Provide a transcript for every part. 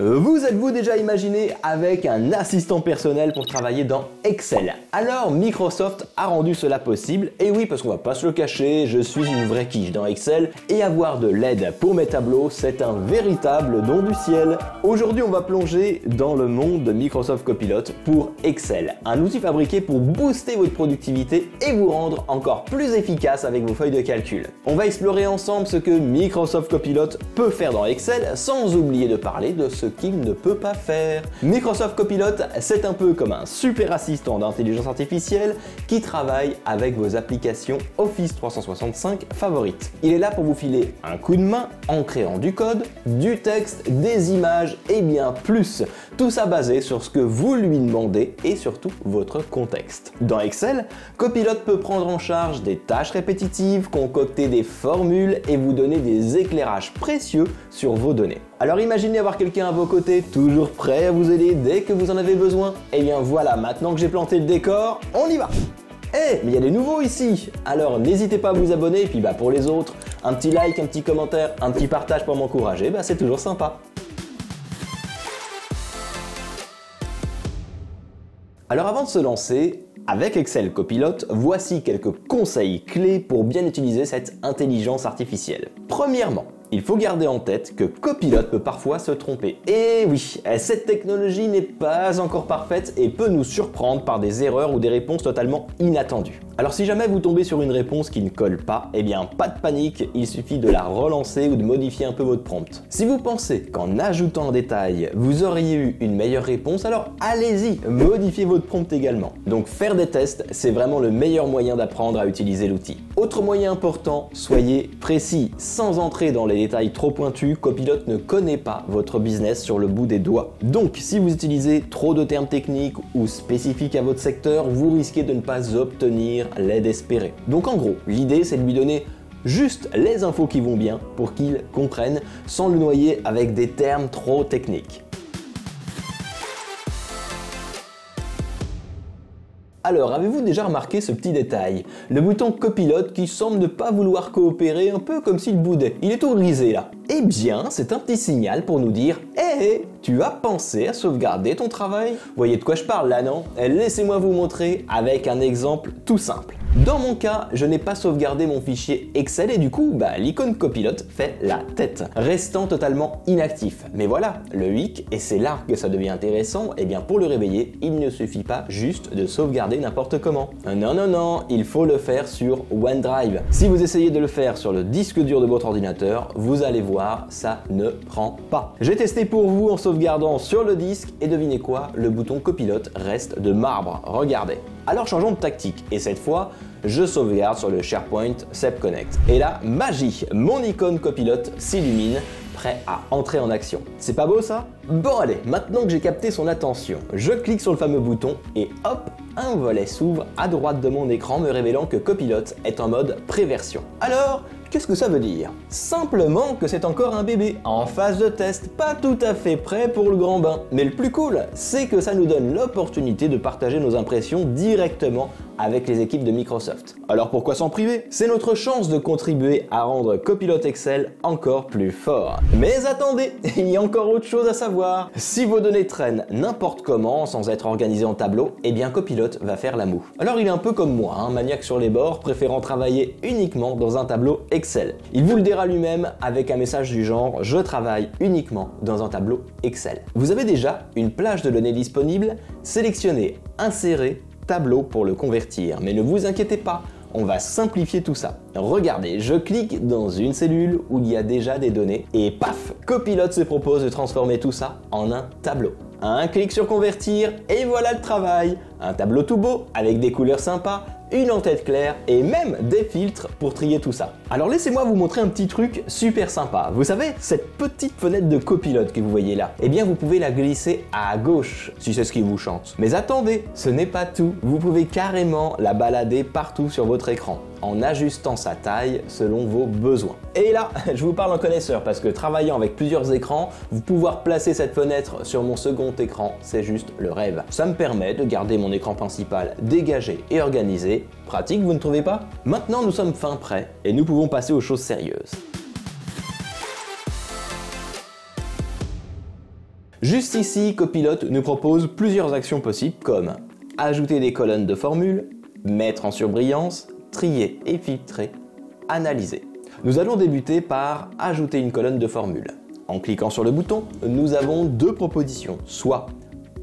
Vous êtes-vous déjà imaginé avec un assistant personnel pour travailler dans Excel? Alors Microsoft a rendu cela possible, et oui, parce qu'on va pas se le cacher, je suis une vraie quiche dans Excel, et avoir de l'aide pour mes tableaux, c'est un véritable don du ciel. Aujourd'hui, on va plonger dans le monde de Microsoft Copilot pour Excel, un outil fabriqué pour booster votre productivité et vous rendre encore plus efficace avec vos feuilles de calcul. On va explorer ensemble ce que Microsoft Copilot peut faire dans Excel, sans oublier de parler de ce qu'il ne peut pas faire. Microsoft Copilot, c'est un peu comme un super assistant d'intelligence artificielle qui travaille avec vos applications Office 365 favorites. Il est là pour vous filer un coup de main en créant du code, du texte, des images et bien plus. Tout ça basé sur ce que vous lui demandez et surtout votre contexte. Dans Excel, Copilot peut prendre en charge des tâches répétitives, concocter des formules et vous donner des éclairages précieux sur vos données. Alors imaginez avoir quelqu'un à vos côtés, toujours prêt à vous aider dès que vous en avez besoin. Et bien voilà, maintenant que j'ai planté le décor, on y va! Mais il y a des nouveaux ici! Alors n'hésitez pas à vous abonner, et puis pour les autres, un petit like, un petit commentaire, un petit partage pour m'encourager, c'est toujours sympa. Alors avant de se lancer, avec Excel Copilot, voici quelques conseils clés pour bien utiliser cette intelligence artificielle. Premièrement, il faut garder en tête que Copilot peut parfois se tromper. Et oui, cette technologie n'est pas encore parfaite et peut nous surprendre par des erreurs ou des réponses totalement inattendues. Alors si jamais vous tombez sur une réponse qui ne colle pas, pas de panique, il suffit de la relancer ou de modifier un peu votre prompt. Si vous pensez qu'en ajoutant un détail, vous auriez eu une meilleure réponse, alors allez-y, modifiez votre prompt également. Donc faire des tests, c'est vraiment le meilleur moyen d'apprendre à utiliser l'outil. Autre moyen important, soyez précis. Sans entrer dans les détails trop pointus, Copilot ne connaît pas votre business sur le bout des doigts. Donc si vous utilisez trop de termes techniques ou spécifiques à votre secteur, vous risquez de ne pas obtenir l'aide espérée. Donc en gros, l'idée c'est de lui donner juste les infos qui vont bien pour qu'il comprenne sans le noyer avec des termes trop techniques. Alors, avez-vous déjà remarqué ce petit détail? Le bouton Copilot qui semble ne pas vouloir coopérer, un peu comme s'il boudait. Il est tout grisé là. Eh bien, c'est un petit signal pour nous dire « Hé, tu as pensé à sauvegarder ton travail ?» Vous voyez de quoi je parle là, non? Laissez-moi vous montrer avec un exemple tout simple. Dans mon cas, je n'ai pas sauvegardé mon fichier Excel et du coup, l'icône Copilot fait la tête, restant totalement inactif. Mais voilà, le hic, et c'est là que ça devient intéressant, pour le réveiller, il ne suffit pas juste de sauvegarder n'importe comment. Non, il faut le faire sur OneDrive. Si vous essayez de le faire sur le disque dur de votre ordinateur, vous allez voir, ça ne prend pas. J'ai testé pour vous en sauvegardant sur le disque et devinez quoi, le bouton Copilot reste de marbre. Regardez. Alors changeons de tactique et cette fois, je sauvegarde sur le SharePoint SEP Connect. Et là, magie, mon icône Copilot s'illumine, prêt à entrer en action. C'est pas beau ça? Bon allez, maintenant que j'ai capté son attention, je clique sur le fameux bouton et hop, un volet s'ouvre à droite de mon écran me révélant que Copilot est en mode préversion. Alors, qu'est-ce que ça veut dire? Simplement que c'est encore un bébé, en phase de test, pas tout à fait prêt pour le grand bain. Mais le plus cool, c'est que ça nous donne l'opportunité de partager nos impressions directement avec les équipes de Microsoft. Alors pourquoi s'en priver? C'est notre chance de contribuer à rendre Copilot Excel encore plus fort. Mais attendez, il y a encore autre chose à savoir. Si vos données traînent n'importe comment sans être organisées en tableau, Copilot va faire la moue. Alors il est un peu comme moi, maniaque sur les bords, préférant travailler uniquement dans un tableau Excel. Il vous le dira lui-même avec un message du genre « Je travaille uniquement dans un tableau Excel ». Vous avez déjà une plage de données disponible? Sélectionnez « Insérer » tableau pour le convertir, mais ne vous inquiétez pas, on va simplifier tout ça. Regardez, je clique dans une cellule où il y a déjà des données et paf, Copilot se propose de transformer tout ça en un tableau. Un clic sur convertir et voilà le travail. Un tableau tout beau avec des couleurs sympas, une en-tête claire et même des filtres pour trier tout ça. Alors laissez-moi vous montrer un petit truc super sympa. Vous savez, cette petite fenêtre de Copilot que vous voyez là, vous pouvez la glisser à gauche si c'est ce qui vous chante. Mais attendez, ce n'est pas tout. Vous pouvez carrément la balader partout sur votre écran en ajustant sa taille selon vos besoins. Et là, je vous parle en connaisseur parce que travaillant avec plusieurs écrans, vous pouvoir placer cette fenêtre sur mon second écran, c'est juste le rêve. Ça me permet de garder mon écran principal dégagé et organisé. Pratique, vous ne trouvez pas? Maintenant, nous sommes fin prêts et nous pouvons passer aux choses sérieuses. Juste ici, Copilot nous propose plusieurs actions possibles comme ajouter des colonnes de formules, mettre en surbrillance, trier et filtrer, analyser. Nous allons débuter par ajouter une colonne de formules. En cliquant sur le bouton, nous avons deux propositions, soit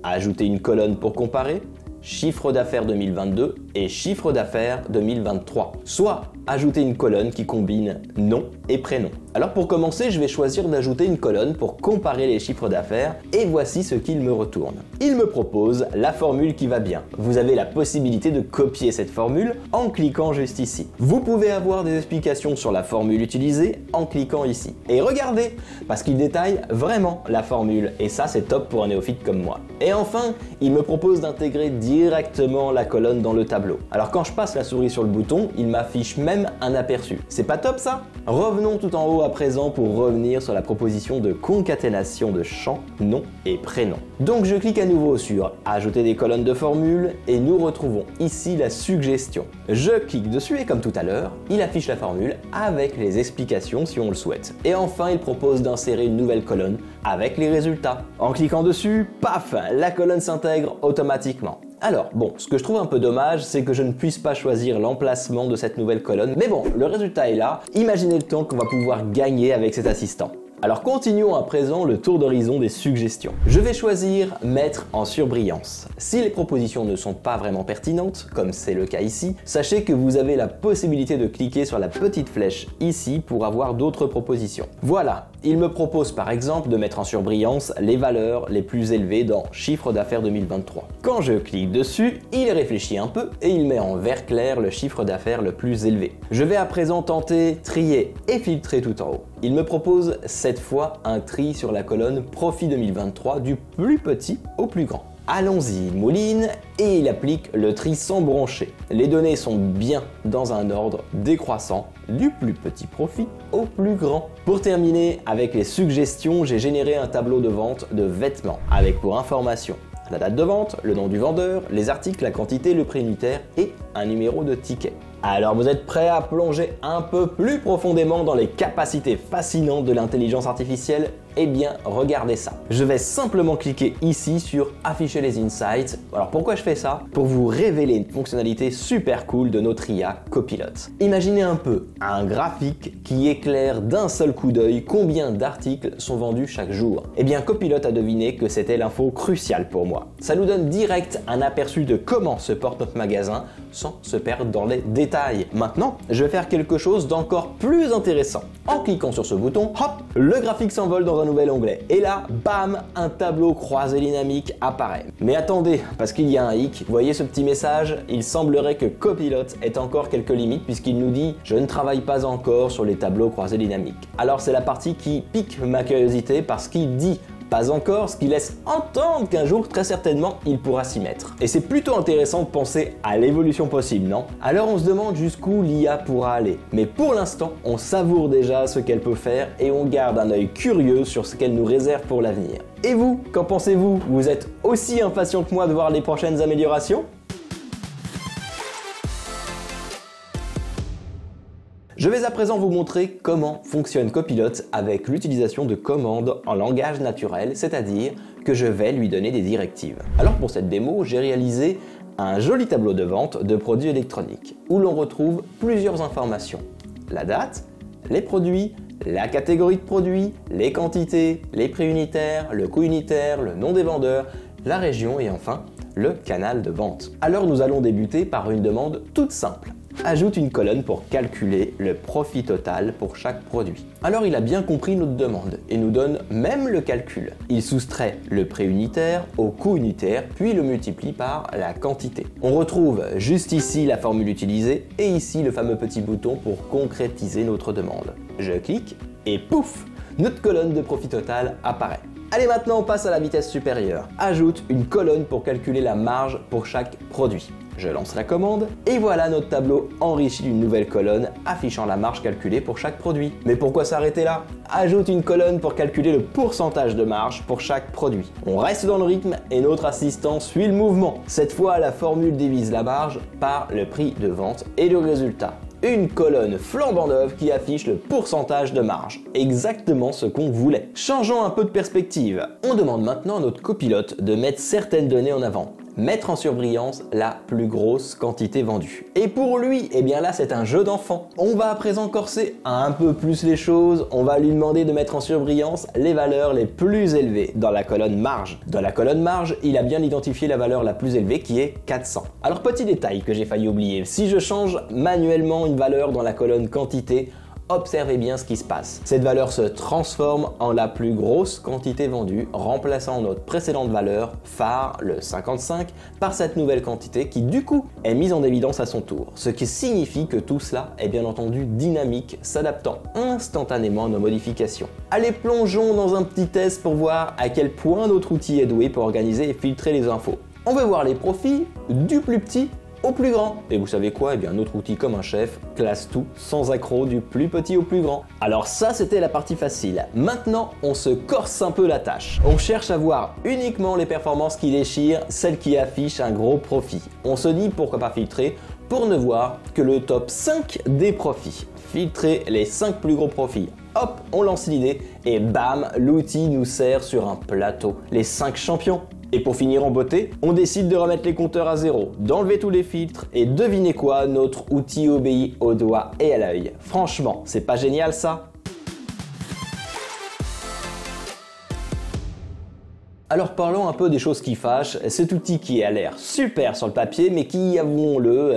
ajouter une colonne pour comparer, chiffre d'affaires 2022 et chiffre d'affaires 2023, soit ajouter une colonne qui combine nom et prénom. Alors pour commencer, je vais choisir d'ajouter une colonne pour comparer les chiffres d'affaires et voici ce qu'il me retourne. Il me propose la formule qui va bien. Vous avez la possibilité de copier cette formule en cliquant juste ici. Vous pouvez avoir des explications sur la formule utilisée en cliquant ici. Et regardez, parce qu'il détaille vraiment la formule et ça c'est top pour un néophyte comme moi. Et enfin, il me propose d'intégrer directement la colonne dans le tableau. Alors quand je passe la souris sur le bouton, il m'affiche même un aperçu. C'est pas top ça? Revenons tout en haut à présent pour revenir sur la proposition de concaténation de champs, nom et prénom. Donc je clique à nouveau sur ajouter des colonnes de formules et nous retrouvons ici la suggestion. Je clique dessus et comme tout à l'heure, il affiche la formule avec les explications si on le souhaite. Et enfin, il propose d'insérer une nouvelle colonne avec les résultats. En cliquant dessus, paf, la colonne s'intègre automatiquement. Alors, bon, ce que je trouve un peu dommage, c'est que je ne puisse pas choisir l'emplacement de cette nouvelle colonne. Mais bon, le résultat est là. Imaginez le temps qu'on va pouvoir gagner avec cet assistant. Alors continuons à présent le tour d'horizon des suggestions. Je vais choisir mettre en surbrillance. Si les propositions ne sont pas vraiment pertinentes, comme c'est le cas ici, sachez que vous avez la possibilité de cliquer sur la petite flèche ici pour avoir d'autres propositions. Voilà, il me propose par exemple de mettre en surbrillance les valeurs les plus élevées dans chiffre d'affaires 2023. Quand je clique dessus, il réfléchit un peu et il met en vert clair le chiffre d'affaires le plus élevé. Je vais à présent tenter trier et filtrer tout en haut. Il me propose cette fois un tri sur la colonne Profit 2023 du plus petit au plus grand. Allons-y, il mouline et il applique le tri sans broncher. Les données sont bien dans un ordre décroissant du plus petit profit au plus grand. Pour terminer avec les suggestions, j'ai généré un tableau de vente de vêtements avec pour information la date de vente, le nom du vendeur, les articles, la quantité, le prix unitaire et un numéro de ticket. Alors vous êtes prêts à plonger un peu plus profondément dans les capacités fascinantes de l'intelligence artificielle? Eh bien, regardez ça. Je vais simplement cliquer ici sur afficher les insights. Alors pourquoi je fais ça? Pour vous révéler une fonctionnalité super cool de notre IA Copilot. Imaginez un peu un graphique qui éclaire d'un seul coup d'œil combien d'articles sont vendus chaque jour. Eh bien, Copilot a deviné que c'était l'info cruciale pour moi. Ça nous donne direct un aperçu de comment se porte notre magasin sans se perdre dans les détails. Maintenant, je vais faire quelque chose d'encore plus intéressant. En cliquant sur ce bouton, hop, le graphique s'envole dans un nouvel onglet. Et là, bam, un tableau croisé dynamique apparaît. Mais attendez, parce qu'il y a un hic, vous voyez ce petit message? Il semblerait que Copilot ait encore quelques limites puisqu'il nous dit « Je ne travaille pas encore sur les tableaux croisés dynamiques ». Alors c'est la partie qui pique ma curiosité parce qu'il dit pas encore, ce qui laisse entendre qu'un jour, très certainement, il pourra s'y mettre. Et c'est plutôt intéressant de penser à l'évolution possible, non? Alors on se demande jusqu'où l'IA pourra aller. Mais pour l'instant, on savoure déjà ce qu'elle peut faire et on garde un œil curieux sur ce qu'elle nous réserve pour l'avenir. Et vous, qu'en pensez-vous? Vous êtes aussi impatient que moi de voir les prochaines améliorations? Je vais à présent vous montrer comment fonctionne Copilot avec l'utilisation de commandes en langage naturel, c'est-à-dire que je vais lui donner des directives. Alors pour cette démo, j'ai réalisé un joli tableau de vente de produits électroniques où l'on retrouve plusieurs informations. La date, les produits, la catégorie de produits, les quantités, les prix unitaires, le coût unitaire, le nom des vendeurs, la région et enfin le canal de vente. Alors nous allons débuter par une demande toute simple. Ajoute une colonne pour calculer le profit total pour chaque produit. Alors il a bien compris notre demande et nous donne même le calcul. Il soustrait le prix unitaire au coût unitaire puis le multiplie par la quantité. On retrouve juste ici la formule utilisée et ici le fameux petit bouton pour concrétiser notre demande. Je clique et pouf, notre colonne de profit total apparaît. Allez, maintenant on passe à la vitesse supérieure. Ajoute une colonne pour calculer la marge pour chaque produit. Je lance la commande et voilà notre tableau enrichi d'une nouvelle colonne affichant la marge calculée pour chaque produit. Mais pourquoi s'arrêter là? Ajoute une colonne pour calculer le pourcentage de marge pour chaque produit. On reste dans le rythme et notre assistant suit le mouvement. Cette fois, la formule divise la marge par le prix de vente et le résultat. une colonne flambant neuve qui affiche le pourcentage de marge. Exactement ce qu'on voulait. Changeons un peu de perspective. On demande maintenant à notre copilote de mettre certaines données en avant. Mettre en surbrillance la plus grosse quantité vendue. Et pour lui, eh bien là c'est un jeu d'enfant. On va à présent corser un peu plus les choses, on va lui demander de mettre en surbrillance les valeurs les plus élevées dans la colonne marge. Dans la colonne marge, il a bien identifié la valeur la plus élevée qui est 400. Alors petit détail que j'ai failli oublier, si je change manuellement une valeur dans la colonne quantité, observez bien ce qui se passe. Cette valeur se transforme en la plus grosse quantité vendue, remplaçant notre précédente valeur, phare, le 55, par cette nouvelle quantité qui du coup est mise en évidence à son tour. Ce qui signifie que tout cela est bien entendu dynamique, s'adaptant instantanément à nos modifications. Allez, plongeons dans un petit test pour voir à quel point notre outil est doué pour organiser et filtrer les infos. On veut voir les profils du plus petit au plus grand. Et vous savez quoi? Eh bien notre outil comme un chef classe tout sans accroc du plus petit au plus grand. Alors ça c'était la partie facile. Maintenant on se corse un peu la tâche. On cherche à voir uniquement les performances qui déchirent, celles qui affichent un gros profit. On se dit pourquoi pas filtrer pour ne voir que le top 5 des profits. Filtrer les 5 plus gros profits. Hop, on lance l'idée et bam, l'outil nous sert sur un plateau. Les 5 champions. Et pour finir en beauté, on décide de remettre les compteurs à zéro, d'enlever tous les filtres et devinez quoi, notre outil obéit au doigt et à l'œil. Franchement, c'est pas génial ça? Alors parlons un peu des choses qui fâchent, cet outil qui a l'air super sur le papier mais qui, avouons-le,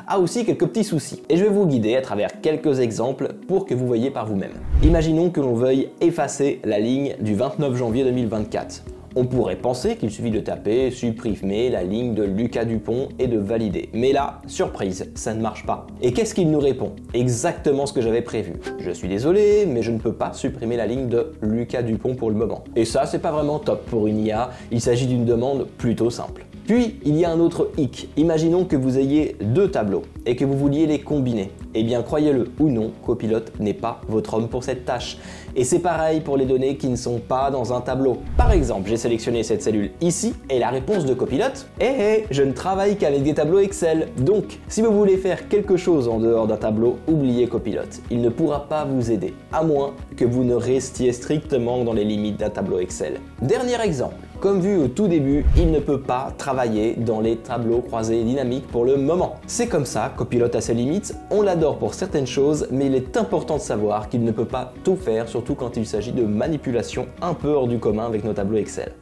a aussi quelques petits soucis. Et je vais vous guider à travers quelques exemples pour que vous voyez par vous-même. Imaginons que l'on veuille effacer la ligne du 29 janvier 2024. On pourrait penser qu'il suffit de taper « supprimer la ligne de Lucas Dupont » et de valider. Mais là, surprise, ça ne marche pas. Et qu'est-ce qu'il nous répond? Exactement ce que j'avais prévu. Je suis désolé, mais je ne peux pas supprimer la ligne de Lucas Dupont pour le moment. Et ça, c'est pas vraiment top pour une IA, il s'agit d'une demande plutôt simple. Puis, il y a un autre hic. Imaginons que vous ayez 2 tableaux et que vous vouliez les combiner. Eh bien, croyez-le ou non, Copilot n'est pas votre homme pour cette tâche. Et c'est pareil pour les données qui ne sont pas dans un tableau. Par exemple, j'ai sélectionné cette cellule ici et la réponse de Copilot, je ne travaille qu'avec des tableaux Excel. Donc, si vous voulez faire quelque chose en dehors d'un tableau, oubliez Copilot. Il ne pourra pas vous aider, à moins que vous ne restiez strictement dans les limites d'un tableau Excel. Dernier exemple. Comme vu au tout début, il ne peut pas travailler dans les tableaux croisés dynamiques pour le moment. C'est comme ça, Copilot a ses limites, on l'adore pour certaines choses, mais il est important de savoir qu'il ne peut pas tout faire, surtout quand il s'agit de manipulation un peu hors du commun avec nos tableaux Excel.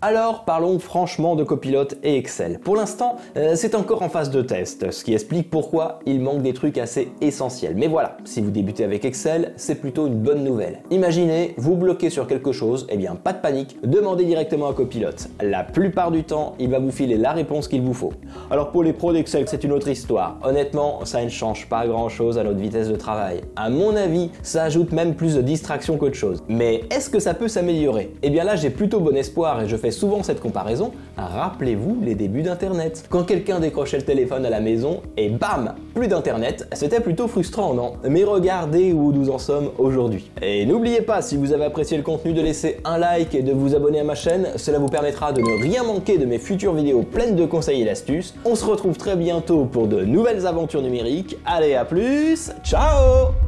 Alors parlons franchement de Copilot et Excel. Pour l'instant, c'est encore en phase de test, ce qui explique pourquoi il manque des trucs assez essentiels. Mais voilà, si vous débutez avec Excel, c'est plutôt une bonne nouvelle. Imaginez, vous bloquez sur quelque chose, eh bien pas de panique, demandez directement à Copilot. La plupart du temps, il va vous filer la réponse qu'il vous faut. Alors pour les pros d'Excel, c'est une autre histoire. Honnêtement, ça ne change pas grand chose à notre vitesse de travail. À mon avis, ça ajoute même plus de distraction qu'autre chose. Mais est-ce que ça peut s'améliorer? Eh bien là, j'ai plutôt bon espoir et je fais souvent cette comparaison. Rappelez-vous les débuts d'Internet. Quand quelqu'un décrochait le téléphone à la maison et bam, plus d'Internet, c'était plutôt frustrant, non? Mais regardez où nous en sommes aujourd'hui. Et n'oubliez pas, si vous avez apprécié le contenu, de laisser un like et de vous abonner à ma chaîne. Cela vous permettra de ne rien manquer de mes futures vidéos pleines de conseils et d'astuces. On se retrouve très bientôt pour de nouvelles aventures numériques. Allez, à plus, ciao!